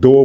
2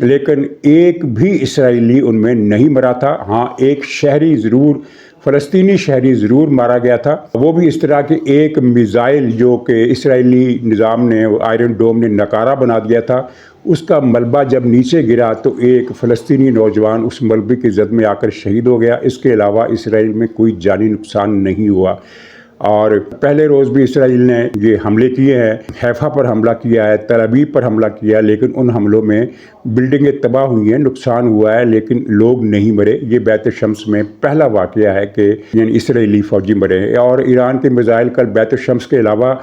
لیکن ایک بھی اسرائیلی ان میں نہیں مرا تھا۔ ہاں، ایک شہری ضرور، فلسطینی شہری ضرور مارا گیا تھا، وہ بھی اس طرح کے ایک میزائل جو کہ اسرائیلی نظام نے، آئرن ڈوم نے ناکارہ بنا دیا تھا، اس کا ملبہ جب نیچے گرا تو ایک فلسطینی نوجوان اس ملبے کی زد میں آ کر شہید ہو گیا۔ اس کے علاوہ اسرائیل میں کوئی جانی نقصان نہیں ہوا۔ اور پہلے روز بھی اسرائیل نے یہ حملے کیے ہیں، حیفا پر حملہ کیا ہے، تل ابیب پر حملہ کیا ہے، لیکن ان حملوں میں بلڈنگیں تباہ ہوئی ہیں، نقصان ہوا ہے، لیکن لوگ نہیں مرے۔ یہ بیت الشمس میں پہلا واقعہ ہے کہ یعنی اسرائیلی فوجی مرے۔ اور ایران کے میزائل کل بیت الشمس کے علاوہ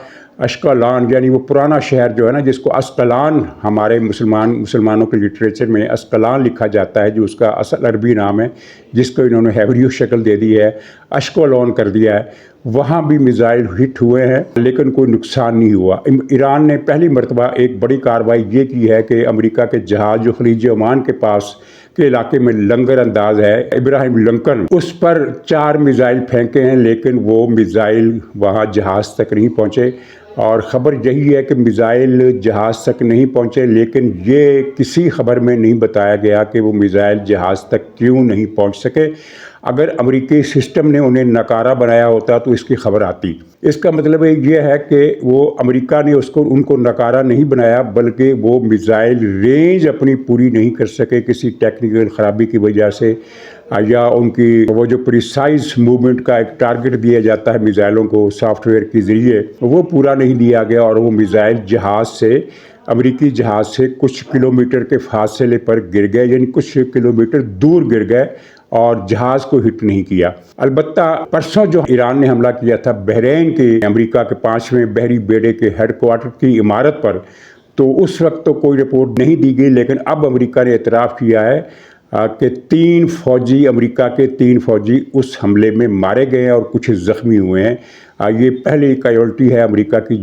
اشکلان، یعنی وہ پرانا شہر جو ہے نا، جس کو اسقلان ہمارے مسلمانوں کے لٹریچر میں اسقلان لکھا جاتا ہے، جو اس کا اصل عربی نام ہے، جس کو انہوں نے ہیبریو شکل دے دی ہے، اشکلون کر دیا ہے، وہاں بھی میزائل ہٹ ہوئے ہیں، لیکن کوئی نقصان نہیں ہوا۔ ایران نے پہلی مرتبہ ایک بڑی کارروائی یہ کی ہے کہ امریکہ کے جہاز جو خلیج عمان کے پاس کے علاقے میں لنگر انداز ہے، ابراہیم لنکن، اس پر 4 میزائل پھینکے ہیں، لیکن وہ میزائل وہاں جہاز تک نہیں پہنچے۔ اور خبر یہی ہے کہ میزائل جہاز تک نہیں پہنچے، لیکن یہ کسی خبر میں نہیں بتایا گیا کہ وہ میزائل جہاز تک کیوں نہیں پہنچ سکے۔ اگر امریکی سسٹم نے انہیں ناکارہ بنایا ہوتا تو اس کی خبر آتی۔ اس کا مطلب یہ ہے کہ وہ امریکہ نے ان کو ناکارہ نہیں بنایا، بلکہ وہ میزائل رینج اپنی پوری نہیں کر سکے کسی ٹیکنیکل خرابی کی وجہ سے، یا ان کی وہ جو پریسائز موومنٹ کا ایک ٹارگٹ دیا جاتا ہے میزائلوں کو سافٹ ویئر کے ذریعے، وہ پورا نہیں دیا گیا، اور وہ میزائل امریکی جہاز سے کچھ کلومیٹر کے فاصلے پر گر گئے، یعنی کچھ کلومیٹر دور گر گئے اور جہاز کو ہٹ نہیں کیا۔ البتہ پرسوں جو ایران نے حملہ کیا تھا بحرین کے امریکہ کے 5ویں بحری بیڑے کے ہیڈ کوارٹر کی عمارت پر، تو اس وقت تو کوئی رپورٹ نہیں دی گئی، لیکن اب امریکہ نے اعتراف کیا ہے کہ 3 امریکہ کے 3 فوجی اس حملے میں مارے گئے ہیں اور کچھ زخمی ہوئے ہیں۔ یہ پہلی کیجولٹی ہے امریکہ کی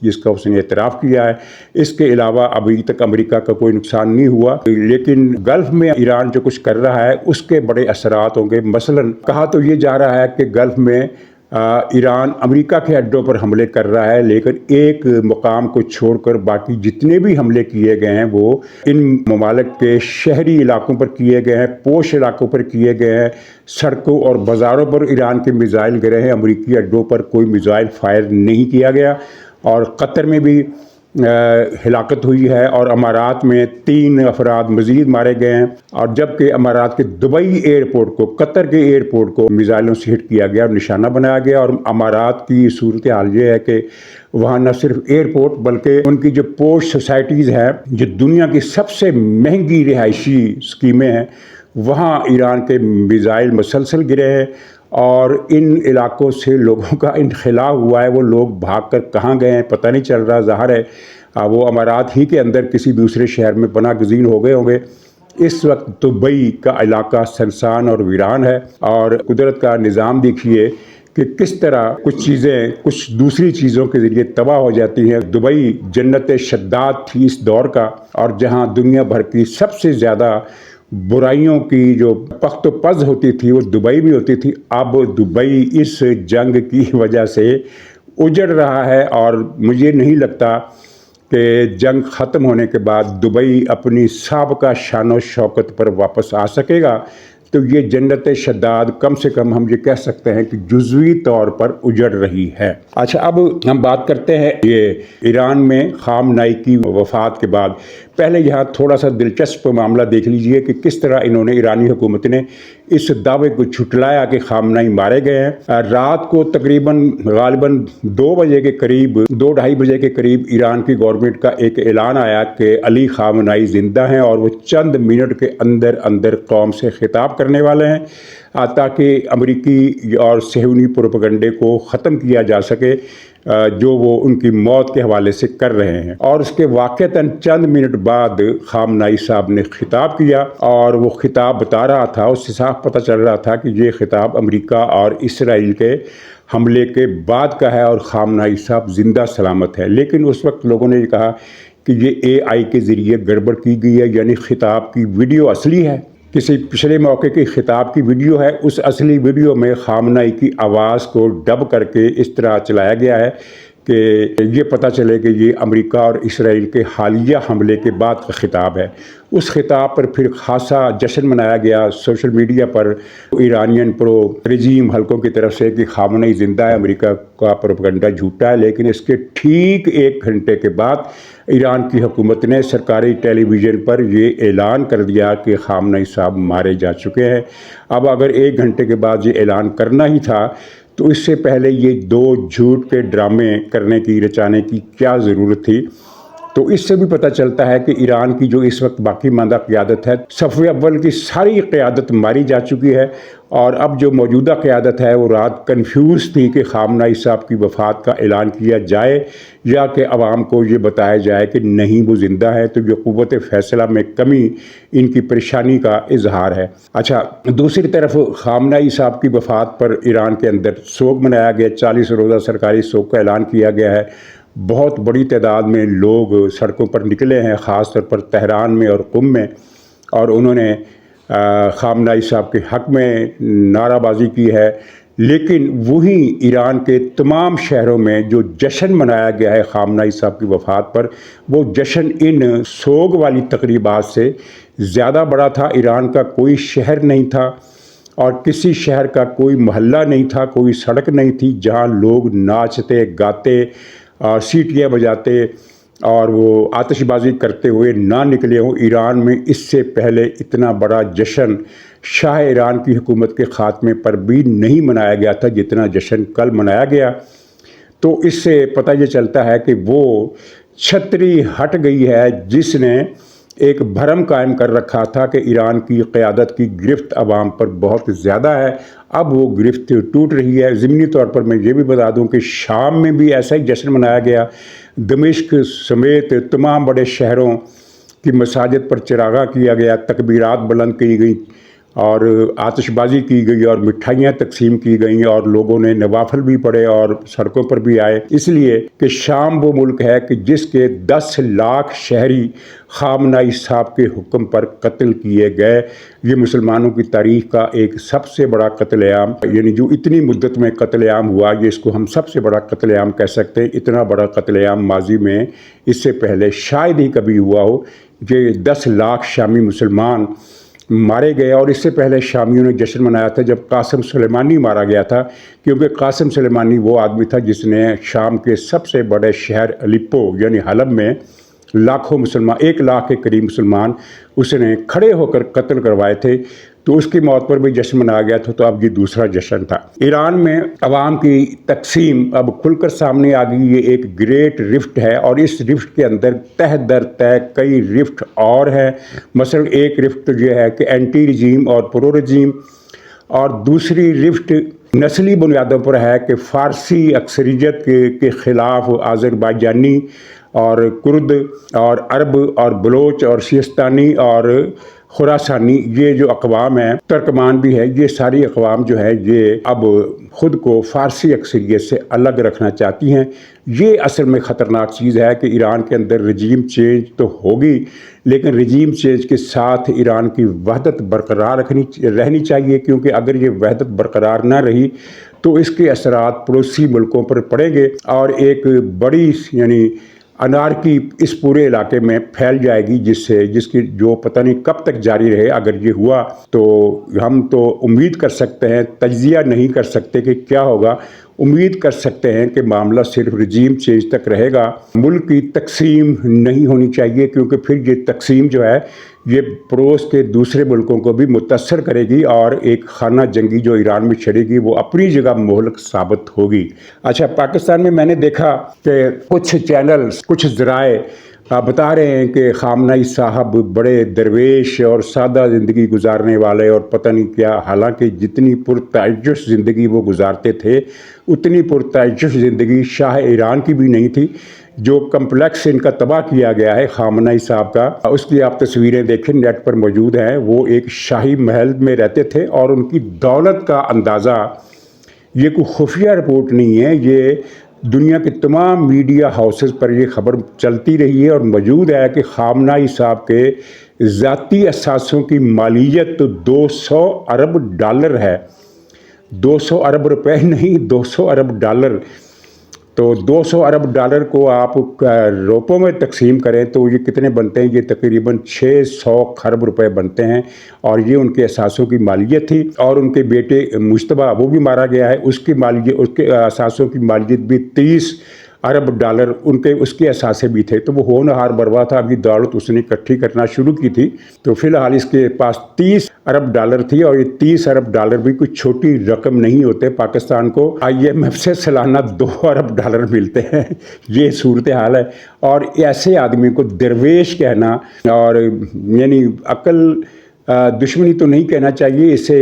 جس کا اس نے اعتراف کیا ہے۔ اس کے علاوہ ابھی تک امریکہ کا کوئی نقصان نہیں ہوا، لیکن گلف میں ایران جو کچھ کر رہا ہے اس کے بڑے اثرات ہوں گے۔ مثلا کہا تو یہ جا رہا ہے کہ گلف میں ایران امریکہ کے اڈوں پر حملے کر رہا ہے، لیکن ایک مقام کو چھوڑ کر باقی جتنے بھی حملے کیے گئے ہیں وہ ان ممالک کے شہری علاقوں پر کیے گئے ہیں، پوش علاقوں پر کیے گئے ہیں، سڑکوں اور بازاروں پر ایران کے میزائل گرے ہیں، امریکی اڈوں پر کوئی میزائل فائر نہیں کیا گیا۔ اور قطر میں بھی ہلاکت ہوئی ہے، اور امارات میں 3 افراد مزید مارے گئے ہیں، اور جبکہ امارات کے دبئی ایئرپورٹ کو، قطر کے ایئرپورٹ کو میزائلوں سے ہٹ کیا گیا اور نشانہ بنایا گیا۔ اور امارات کی صورتحال یہ ہے کہ وہاں نہ صرف ایئرپورٹ بلکہ ان کی جو پوش سوسائٹیز ہیں، جو دنیا کی سب سے مہنگی رہائشی اسکیمیں ہیں، وہاں ایران کے میزائل مسلسل گرے ہیں، اور ان علاقوں سے لوگوں کا انخلا ہوا ہے۔ وہ لوگ بھاگ کر کہاں گئے ہیں پتہ نہیں چل رہا، ظاہر ہے وہ امارات ہی کے اندر کسی دوسرے شہر میں پناہ گزین ہو گئے ہوں گے۔ اس وقت دبئی کا علاقہ سنسان اور ویران ہے، اور قدرت کا نظام دیکھیے کہ کس طرح کچھ دوسری چیزوں کے ذریعے تباہ ہو جاتی ہیں۔ دبئی جنت شداد تھی اس دور کا، اور جہاں دنیا بھر کی سب سے زیادہ برائیوں کی جو پخت و پز ہوتی تھی وہ دبئی میں ہوتی تھی، اب دبئی اس جنگ کی وجہ سے اجڑ رہا ہے، اور مجھے نہیں لگتا کہ جنگ ختم ہونے کے بعد دبئی اپنی سابقہ شان و شوکت پر واپس آ سکے گا۔ تو یہ جنت شداد کم سے کم ہم یہ کہہ سکتے ہیں کہ جزوی طور پر اجڑ رہی ہے۔ اچھا، اب ہم بات کرتے ہیں یہ ایران میں خامنائی کی وفات کے بعد۔ پہلے یہاں تھوڑا سا دلچسپ معاملہ دیکھ لیجئے کہ کس طرح انہوں نے، ایرانی حکومت نے اس دعوے کو جھٹلایا کہ خامنائی مارے گئے ہیں۔ رات کو غالباً 2:30 بجے کے قریب ایران کی گورنمنٹ کا ایک اعلان آیا کہ علی خامنائی زندہ ہیں، اور وہ چند منٹ کے اندر قوم سے خطاب کرنے والے ہیں تاکہ امریکی اور صہیونی پروپیگنڈے کو ختم کیا جا سکے جو وہ ان کی موت کے حوالے سے کر رہے ہیں۔ اور اس کے واقعتاً چند منٹ بعد خامنائی صاحب نے خطاب کیا، اور وہ خطاب بتا رہا تھا، اس سے صاف پتہ چل رہا تھا کہ یہ خطاب امریکہ اور اسرائیل کے حملے کے بعد کا ہے، اور خامنائی صاحب زندہ سلامت ہے۔ لیکن اس وقت لوگوں نے یہ کہا کہ یہ AI کے ذریعے گڑبڑ کی گئی ہے، یعنی خطاب کی ویڈیو اصلی ہے، کسی پچھلے موقع کی خطاب کی ویڈیو ہے، اس اصلی ویڈیو میں خامنائی کی آواز کو ڈب کر کے اس طرح چلایا گیا ہے کہ یہ پتہ چلے کہ یہ امریکہ اور اسرائیل کے حالیہ حملے کے بعد کا خطاب ہے۔ اس خطاب پر پھر خاصا جشن منایا گیا سوشل میڈیا پر ایرانین پرو رجیم حلقوں کی طرف سے کہ خامنئی زندہ ہے، امریکہ کا پروپیگنڈا جھوٹا ہے۔ لیکن اس کے ٹھیک 1 گھنٹے کے بعد ایران کی حکومت نے سرکاری ٹیلی ویژن پر یہ اعلان کر دیا کہ خامنئی صاحب مارے جا چکے ہیں۔ اب اگر 1 گھنٹے کے بعد یہ اعلان کرنا ہی تھا تو اس سے پہلے یہ 2 جھوٹ کے ڈرامے کرنے کی، رچانے کی کیا ضرورت تھی؟ تو اس سے بھی پتہ چلتا ہے کہ ایران کی جو اس وقت باقی ماندہ قیادت ہے، صفِ اول کی ساری قیادت ماری جا چکی ہے، اور اب جو موجودہ قیادت ہے وہ رات کنفیوز تھی کہ خامنئی صاحب کی وفات کا اعلان کیا جائے یا کہ عوام کو یہ بتایا جائے کہ نہیں وہ زندہ ہے۔ تو یہ قوت فیصلہ میں کمی ان کی پریشانی کا اظہار ہے۔ اچھا، دوسری طرف خامنئی صاحب کی وفات پر ایران کے اندر سوگ منایا گیا، 40 روزہ سرکاری سوگ کا اعلان کیا گیا ہے۔ بہت بڑی تعداد میں لوگ سڑکوں پر نکلے ہیں، خاص طور پر تہران میں اور قم میں، اور انہوں نے خامنئی صاحب کے حق میں نعرہ بازی کی ہے۔ لیکن وہی ایران کے تمام شہروں میں جو جشن منایا گیا ہے خامنئی صاحب کی وفات پر، وہ جشن ان سوگ والی تقریبات سے زیادہ بڑا تھا۔ ایران کا کوئی شہر نہیں تھا اور کسی شہر کا کوئی محلہ نہیں تھا، کوئی سڑک نہیں تھی جہاں لوگ ناچتے گاتے اور سیٹیاں بجاتے اور وہ آتش بازی کرتے ہوئے نہ نکلے ہوں۔ ایران میں اس سے پہلے اتنا بڑا جشن شاہ ایران کی حکومت کے خاتمے پر بھی نہیں منایا گیا تھا جتنا جشن کل منایا گیا۔ تو اس سے پتہ یہ چلتا ہے کہ وہ چھتری ہٹ گئی ہے جس نے ایک بھرم قائم کر رکھا تھا کہ ایران کی قیادت کی گرفت عوام پر بہت زیادہ ہے۔ اب وہ گرفت ٹوٹ رہی ہے۔ ضمنی طور پر میں یہ بھی بتا دوں کہ شام میں بھی ایسا ہی جشن منایا گیا۔ دمشق سمیت تمام بڑے شہروں کی مساجد پر چراغاں کیا گیا، تکبیرات بلند کی گئیں اور آتش بازی کی گئی اور مٹھائیاں تقسیم کی گئیں اور لوگوں نے نوافل بھی پڑھے اور سڑکوں پر بھی آئے، اس لیے کہ شام وہ ملک ہے کہ جس کے 10 لاکھ شہری خامنئی صاحب کے حکم پر قتل کیے گئے۔ یہ مسلمانوں کی تاریخ کا ایک سب سے بڑا قتل عام، یعنی جو اتنی مدت میں قتل عام ہوا، یہ اس کو ہم سب سے بڑا قتل عام کہہ سکتے ہیں۔ اتنا بڑا قتل عام ماضی میں اس سے پہلے شاید ہی کبھی ہوا ہو کہ 10 لاکھ شامی مسلمان مارے گئے۔ اور اس سے پہلے شامیوں نے جشن منایا تھا جب قاسم سلیمانی مارا گیا تھا، کیونکہ قاسم سلیمانی وہ آدمی تھا جس نے شام کے سب سے بڑے شہر الیپو یعنی حلب میں لاکھوں مسلمان، 1 لاکھ کے قریب مسلمان اس نے کھڑے ہو کر قتل کروائے تھے۔ تو اس کی موت پر بھی جشن منایا گیا تھا۔ تو اب یہ دوسرا جشن تھا۔ ایران میں عوام کی تقسیم اب کھل کر سامنے آ گئی۔ یہ ایک گریٹ رفٹ ہے اور اس رفٹ کے اندر تہ در تہ کئی رفٹ اور ہیں۔ مثلا ایک رفٹ یہ ہے کہ اینٹی رجیم اور پرو رجیم، اور دوسری رفٹ نسلی بنیادوں پر ہے کہ فارسی اکثریت کے خلاف آذربائیجانی اور کرد اور عرب اور بلوچ اور سیستانی اور خراسانی، یہ جو اقوام ہیں، ترکمان بھی ہے، یہ ساری اقوام جو ہے یہ اب خود کو فارسی اکثریت سے الگ رکھنا چاہتی ہیں۔ یہ اصل میں خطرناک چیز ہے کہ ایران کے اندر رجیم چینج تو ہوگی، لیکن رجیم چینج کے ساتھ ایران کی وحدت برقرار رہنی چاہیے، کیونکہ اگر یہ وحدت برقرار نہ رہی تو اس کے اثرات پڑوسی ملکوں پر پڑیں گے اور ایک بڑی یعنی انارکی اس پورے علاقے میں پھیل جائے گی، جس کی جو پتہ نہیں کب تک جاری رہے۔ اگر یہ ہوا تو ہم تو امید کر سکتے ہیں، تجزیہ نہیں کر سکتے کہ کیا ہوگا، امید کر سکتے ہیں کہ معاملہ صرف رجیم چینج تک رہے گا۔ ملک کی تقسیم نہیں ہونی چاہیے، کیونکہ پھر یہ تقسیم جو ہے یہ پڑوس کے دوسرے ملکوں کو بھی متاثر کرے گی اور ایک خانہ جنگی جو ایران میں چھڑے گی وہ اپنی جگہ مہلک ثابت ہوگی۔ اچھا، پاکستان میں نے دیکھا کہ کچھ چینلز، کچھ ذرائع بتا رہے ہیں کہ خامنئی صاحب بڑے درویش اور سادہ زندگی گزارنے والے اور پتہ نہیں کیا، حالانکہ جتنی پرتعیش زندگی وہ گزارتے تھے اتنی پرتعیش زندگی شاہ ایران کی بھی نہیں تھی۔ جو کمپلیکس ان کا تباہ کیا گیا ہے خامنئی صاحب کا، اس کی آپ تصویریں دیکھیں، نیٹ پر موجود ہیں۔ وہ ایک شاہی محل میں رہتے تھے اور ان کی دولت کا اندازہ، یہ کوئی خفیہ رپورٹ نہیں ہے، یہ دنیا کے تمام میڈیا ہاؤسز پر یہ خبر چلتی رہی ہے اور موجود ہے کہ خامنئی صاحب کے ذاتی اثاثوں کی مالیت تو 200 ارب ڈالر ہے۔ 200 ارب روپے نہیں، 200 ارب ڈالر۔ تو 200 ارب ڈالر کو آپ روپوں میں تقسیم کریں تو یہ کتنے بنتے ہیں؟ یہ تقریباً 600 خرب روپے بنتے ہیں، اور یہ ان کے اثاثوں کی مالیت تھی۔ اور ان کے بیٹے مجتبیٰ وہ بھی مارا گیا ہے، اس کے اثاثوں کی مالیت بھی 30 ارب ڈالر اس کے اثاثے بھی تھے۔ تو وہ ہونہار بروا تھا، ابھی دولت اس نے اکٹھی کرنا شروع کی تھی، تو فی الحال اس کے پاس 30 ارب ڈالر تھی، اور یہ 30 ارب ڈالر بھی کوئی چھوٹی رقم نہیں ہوتے۔ پاکستان کو IMF سے سالانہ 2 ارب ڈالر ملتے ہیں، یہ صورتحال ہے۔ اور ایسے آدمی کو درویش کہنا، اور یعنی عقل دشمنی تو نہیں کہنا چاہیے، اسے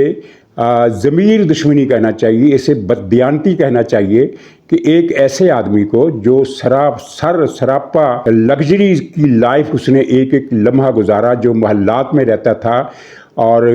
ضمیر دشمنی کہنا چاہیے، اسے بددیانتی کہنا چاہیے کہ ایک ایسے آدمی کو جو سراپا لگژری کی لائف اس نے ایک ایک لمحہ گزارا، جو محلات میں رہتا تھا، اور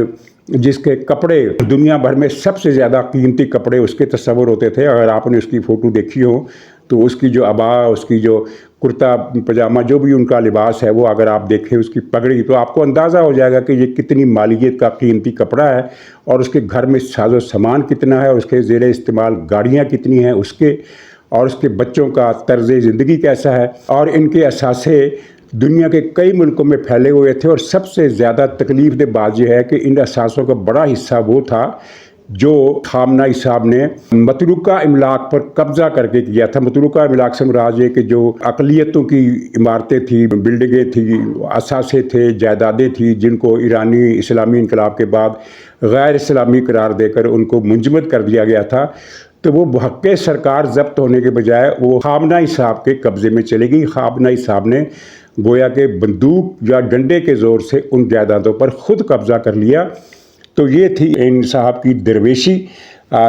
جس کے کپڑے دنیا بھر میں سب سے زیادہ قیمتی کپڑے اس کے تصور ہوتے تھے۔ اگر آپ نے اس کی فوٹو دیکھی ہو تو اس کی جو عبا، اس کی جو کرتا پجامہ، جو بھی ان کا لباس ہے، وہ اگر آپ دیکھیں اس کی پگڑی، تو آپ کو اندازہ ہو جائے گا کہ یہ کتنی مالیت کا قیمتی کپڑا ہے، اور اس کے گھر میں ساز و سامان کتنا ہے، اور اس کے زیر استعمال گاڑیاں کتنی ہیں اور اس کے بچوں کا طرز زندگی کیسا ہے۔ اور ان کے اثاثے دنیا کے کئی ملکوں میں پھیلے ہوئے تھے، اور سب سے زیادہ تکلیف دہ بات یہ ہے کہ ان اثاثوں کا بڑا حصہ وہ تھا جو خامنہ ای صاحب نے متروکہ املاک پر قبضہ کر کے کیا تھا۔ متروکہ املاک سے مراد یہ کہ جو اقلیتوں کی عمارتیں تھیں، بلڈنگیں تھیں، اثاثے تھے، جائیدادیں تھیں، جن کو ایرانی اسلامی انقلاب کے بعد غیر اسلامی قرار دے کر ان کو منجمد کر دیا گیا تھا، تو وہ بحق سرکار ضبط ہونے کے بجائے وہ خامنہ ای صاحب کے قبضے میں چلے گئی۔ خامنہ ای صاحب نے گویا کہ بندوق یا ڈنڈے کے زور سے ان جائیدادوں پر خود قبضہ کر لیا۔ تو یہ تھی ان صاحب کی درویشی،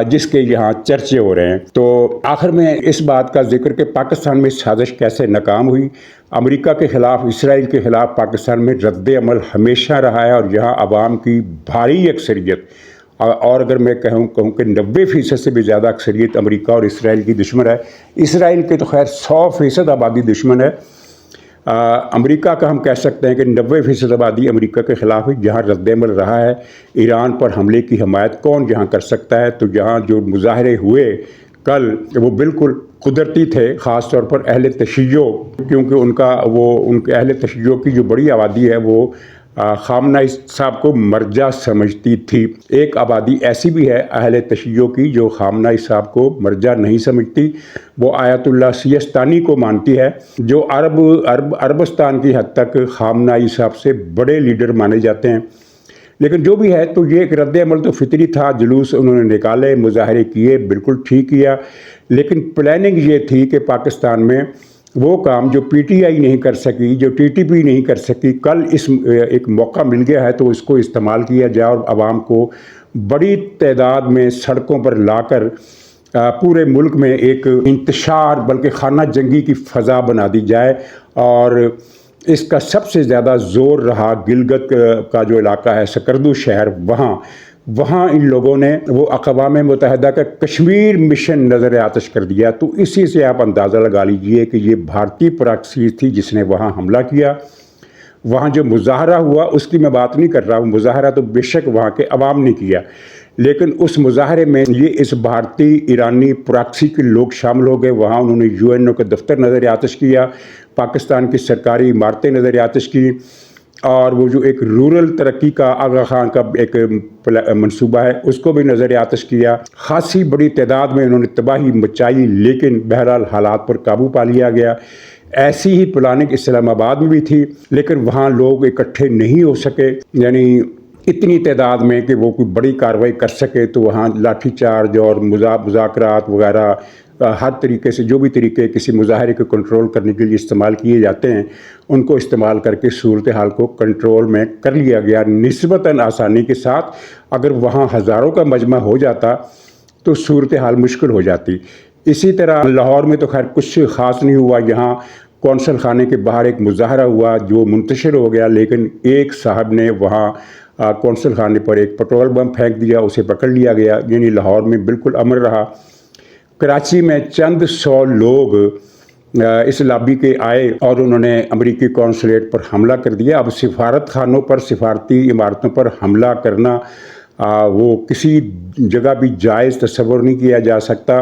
جس کے یہاں چرچے ہو رہے ہیں۔ تو آخر میں اس بات کا ذکر کہ پاکستان میں سازش کیسے ناکام ہوئی۔ امریکہ کے خلاف، اسرائیل کے خلاف پاکستان میں رد عمل ہمیشہ رہا ہے، اور یہاں عوام کی بھاری اکثریت، اور اگر میں کہوں کہ 90% سے بھی زیادہ اکثریت امریکہ اور اسرائیل کی دشمن ہے۔ اسرائیل کے تو خیر 100% آبادی دشمن ہے۔ امریکہ کا ہم کہہ سکتے ہیں کہ 90% آبادی امریکہ کے خلاف ہے۔ جہاں رد عمل رہا ہے، ایران پر حملے کی حمایت کون جہاں کر سکتا ہے؟ تو جہاں جو مظاہرے ہوئے کل، وہ بالکل قدرتی تھے، خاص طور پر اہل تشیع، کیونکہ ان کے اہل تشیع کی جو بڑی آبادی ہے وہ خامنہ ای صاحب کو مرجع سمجھتی تھی۔ ایک آبادی ایسی بھی ہے اہل تشیع کی جو خامنہ ای صاحب کو مرجع نہیں سمجھتی، وہ آیت اللہ سیستانی کو مانتی ہے، جو عربستان کی حد تک خامنہ ای صاحب سے بڑے لیڈر مانے جاتے ہیں۔ لیکن جو بھی ہے، تو یہ ایک رد عمل تو فطری تھا، جلوس انہوں نے نکالے، مظاہرے کیے، بالکل ٹھیک کیا، لیکن پلاننگ یہ تھی کہ پاکستان میں وہ کام جو PTI نہیں کر سکی، جو TTP نہیں کر سکی، کل ایک موقع مل گیا ہے تو اس کو استعمال کیا جائے، اور عوام کو بڑی تعداد میں سڑکوں پر لا کر پورے ملک میں ایک انتشار، بلکہ خانہ جنگی کی فضا بنا دی جائے۔ اور اس کا سب سے زیادہ زور رہا گلگت کا جو علاقہ ہے، سکردو شہر، وہاں ان لوگوں نے وہ اقوام متحدہ کا کشمیر مشن نظر آتش کر دیا۔ تو اسی سے آپ اندازہ لگا لیجئے کہ یہ بھارتی پراکسی تھی جس نے وہاں حملہ کیا۔ وہاں جو مظاہرہ ہوا اس کی میں بات نہیں کر رہا ہوں، مظاہرہ تو بے شک وہاں کے عوام نے کیا، لیکن اس مظاہرے میں اس بھارتی ایرانی پراکسی کے لوگ شامل ہو گئے۔ وہاں انہوں نے UNO کا دفتر نظر آتش کیا، پاکستان کی سرکاری عمارتیں نظر آتش کی، اور وہ جو ایک رورل ترقی کا آغا خان کا ایک منصوبہ ہے اس کو بھی نظر آتش کیا۔ خاصی بڑی تعداد میں انہوں نے تباہی مچائی، لیکن بہرحال حالات پر قابو پا لیا گیا۔ ایسی ہی پلاننگ اسلام آباد میں بھی تھی، لیکن وہاں لوگ اکٹھے نہیں ہو سکے، یعنی اتنی تعداد میں کہ وہ کوئی بڑی کارروائی کر سکے۔ تو وہاں لاٹھی چارج اور مذاکرات وغیرہ، ہر طریقے سے جو بھی طریقے کسی مظاہرے کو کنٹرول کرنے کے لیے استعمال کیے جاتے ہیں، ان کو استعمال کر کے صورتحال کو کنٹرول میں کر لیا گیا نسبتاً آسانی کے ساتھ۔ اگر وہاں ہزاروں کا مجمع ہو جاتا تو صورتحال مشکل ہو جاتی۔ اسی طرح لاہور میں تو خیر کچھ خاص نہیں ہوا، یہاں کونسل خانے کے باہر ایک مظاہرہ ہوا جو منتشر ہو گیا، لیکن ایک صاحب نے وہاں کونسل خانے پر ایک پٹرول بم پھینک دیا، اسے پکڑ لیا گیا، یعنی لاہور میں بالکل امن رہا۔ کراچی میں چند 100 لوگ اس لابی کے آئے اور انہوں نے امریکی کونسلیٹ پر حملہ کر دیا۔ اب سفارت خانوں پر، سفارتی عمارتوں پر حملہ کرنا وہ کسی جگہ بھی جائز تصور نہیں کیا جا سکتا۔